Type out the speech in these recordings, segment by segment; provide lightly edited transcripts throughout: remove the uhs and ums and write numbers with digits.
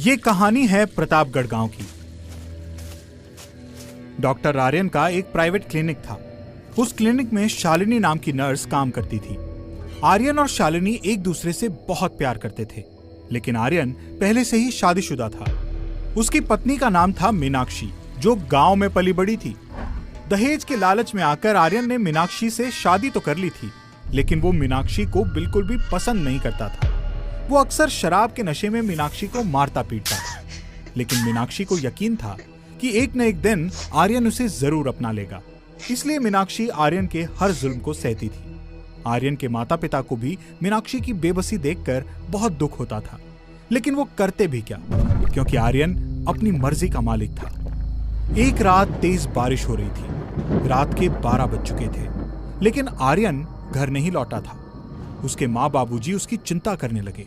ये कहानी है प्रतापगढ़ गांव की। डॉक्टर आर्यन का एक प्राइवेट क्लिनिक था। उस क्लिनिक में शालिनी नाम की नर्स काम करती थी। आर्यन और शालिनी एक दूसरे से बहुत प्यार करते थे, लेकिन आर्यन पहले से ही शादीशुदा था। उसकी पत्नी का नाम था मीनाक्षी, जो गांव में पली बड़ी थी। दहेज के लालच में आकर आर्यन ने मीनाक्षी से शादी तो कर ली थी, लेकिन वो मीनाक्षी को बिल्कुल भी पसंद नहीं करता था। वो अक्सर शराब के नशे में मीनाक्षी को मारता पीटता था, लेकिन मीनाक्षी को यकीन था कि एक न एक दिन आर्यन उसे जरूर अपना लेगा। इसलिए मीनाक्षी आर्यन के हर जुल्म को सहती थी। आर्यन के माता पिता को भी मीनाक्षी की बेबसी देखकर बहुत दुख होता था, लेकिन वो करते भी क्या, क्योंकि आर्यन अपनी मर्जी का मालिक था। एक रात तेज बारिश हो रही थी। रात के 12 बज चुके थे, लेकिन आर्यन घर नहीं लौटा था। उसके माँ बाबूजी उसकी चिंता करने लगे।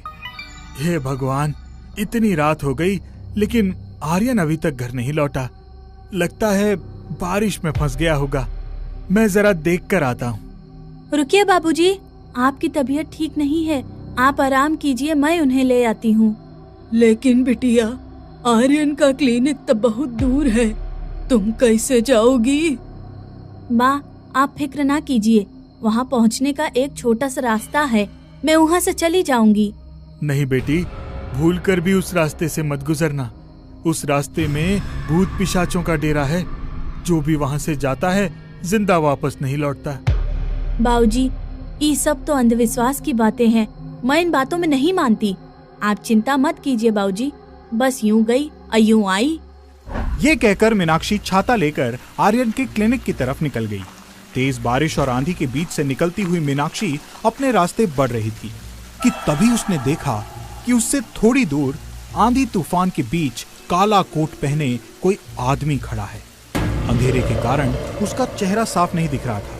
हे भगवान, इतनी रात हो गई लेकिन आर्यन अभी तक घर नहीं लौटा। लगता है बारिश में फंस गया होगा। मैं जरा देख कर आता हूँ। रुकिए बाबूजी, आपकी तबीयत ठीक नहीं है, आप आराम कीजिए, मैं उन्हें ले आती हूँ। लेकिन बिटिया, आर्यन का क्लिनिक तो बहुत दूर है, तुम कैसे जाओगी? माँ, आप फिक्र ना कीजिए, वहाँ पहुँचने का एक छोटा सा रास्ता है, मैं वहाँ से चली जाऊंगी। नहीं बेटी, भूल कर भी उस रास्ते से मत गुजरना। उस रास्ते में भूत पिशाचों का डेरा है। जो भी वहाँ से जाता है जिंदा वापस नहीं लौटता। बाबूजी, ये सब तो अंधविश्वास की बातें हैं, मैं इन बातों में नहीं मानती। आप चिंता मत कीजिए बाबूजी, बस यूं गई और यूं आई। ये कहकर मीनाक्षी छाता लेकर आर्यन के क्लिनिक की तरफ निकल गई। तेज बारिश और आंधी के बीच से निकलती हुई मीनाक्षी अपने रास्ते बढ़ रही थी कि तभी उसने देखा कि उससे थोड़ी दूर आंधी तूफान के बीच काला कोट पहने कोई आदमी खड़ा है। अंधेरे के कारण उसका चेहरा साफ नहीं दिख रहा था,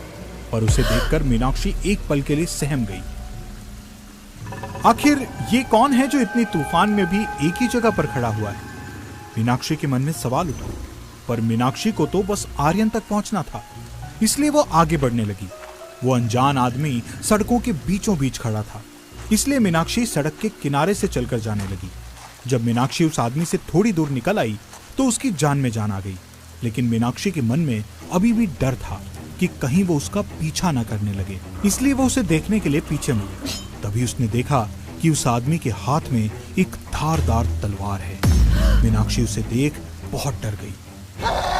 पर उसे देखकर मीनाक्षी एक पल के लिए सहम गई। आखिर ये कौन है जो इतनी तूफान में भी एक ही जगह पर खड़ा हुआ है? मीनाक्षी के मन में सवाल उठा, पर मीनाक्षी को तो बस आर्यन तक पहुंचना था, इसलिए वो आगे बढ़ने लगी। वो अनजान आदमी सड़कों के बीचों बीच खड़ा था, इसलिए मीनाक्षी सड़क के किनारे से चलकर जाने लगी। जब मीनाक्षी उस आदमी से थोड़ी दूर निकल आई तो उसकी जान में जान आ गई, लेकिन मीनाक्षी के मन में अभी भी डर था कि कहीं वो उसका पीछा न करने लगे, इसलिए वो उसे देखने के लिए पीछे मुड़ी। तभी उसने देखा कि उस आदमी के हाथ में एक धारदार तलवार है। मीनाक्षी उसे देख बहुत डर गई।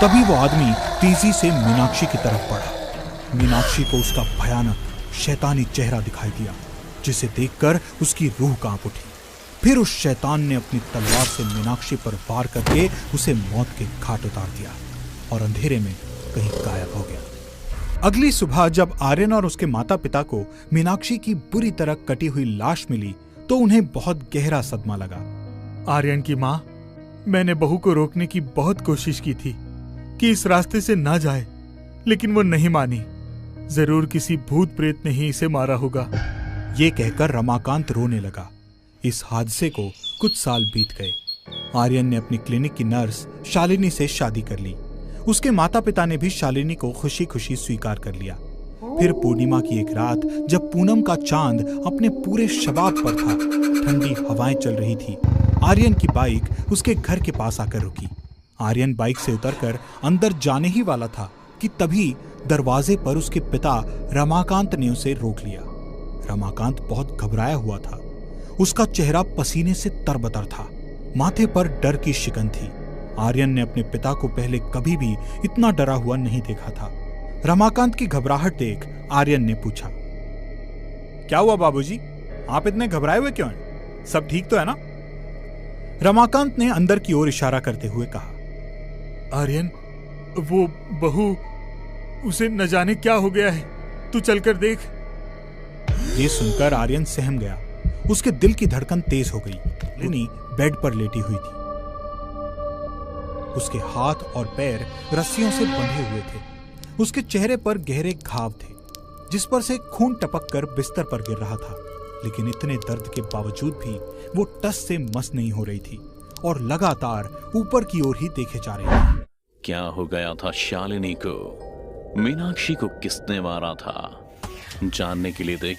तभी वो आदमी तेजी से मीनाक्षी की तरफ बढ़ा। मीनाक्षी को उसका भयानक शैतानी चेहरा दिखाई दिया, जिसे देखकर उसकी रूह कांप उठी। फिर उस शैतान ने अपनी तलवार से मीनाक्षी पर वार करके उसे मौत के घाट उतार दिया और अंधेरे में कहीं गायब हो गया। अगली सुबह जब आर्यन और उसके माता पिता को मीनाक्षी की बुरी तरह कटी हुई लाश मिली तो उन्हें बहुत गहरा सदमा लगा। आर्यन की माँ, मैंने बहू को रोकने की बहुत कोशिश की थी कि इस रास्ते से ना जाए, लेकिन वो नहीं मानी। जरूर किसी भूत प्रेत ने ही इसे मारा होगा। ये कहकर रमाकांत रोने लगा। इस हादसे को कुछ साल बीत गए। आर्यन ने अपनी क्लिनिक की नर्स शालिनी से शादी कर ली। उसके माता पिता ने भी शालिनी को खुशी खुशी स्वीकार कर लिया। फिर पूर्णिमा की एक रात, जब पूनम का चांद अपने पूरे शबाब पर था, ठंडी हवाएं चल रही थी, आर्यन की बाइक उसके घर के पास आकर रुकी। आर्यन बाइक से उतरकर अंदर जाने ही वाला था कि तभी दरवाजे पर उसके पिता रमाकांत ने उसे रोक लिया। रमाकांत बहुत घबराया हुआ था। उसका चेहरा पसीने से तरबतर था, माथे पर डर की शिकन थी। आर्यन ने अपने पिता को पहले कभी भी इतना डरा हुआ नहीं देखा था। रमाकांत की घबराहट देख आर्यन ने पूछा, क्या हुआ बाबूजी, आप इतने घबराए हुए क्यों हैं? सब ठीक तो है ना? रमाकांत ने अंदर की ओर इशारा करते हुए कहा, आर्यन, वो बहू, उसे न जाने क्या हो गया है, तू चलकर देख। ये सुनकर आर्यन सहम गया। उसके दिल की धड़कन तेज हो गई। लिनी बेड पर लेटी हुई थी। उसके हाथ और पैर रस्सियों से बंधे हुए थे। उसके चेहरे पर गहरे घाव थे, जिस पर से खून टपक कर बिस्तर पर गिर रहा था, लेकिन इतने दर्द के बावजूद भी वो टस से मस नहीं हो रही थी और लगातार ऊपर की ओर ही देखे जा रही थी। क्या हो गया था शालिनी को? मीनाक्षी को किसने मारा था? जानने के लिए देखिए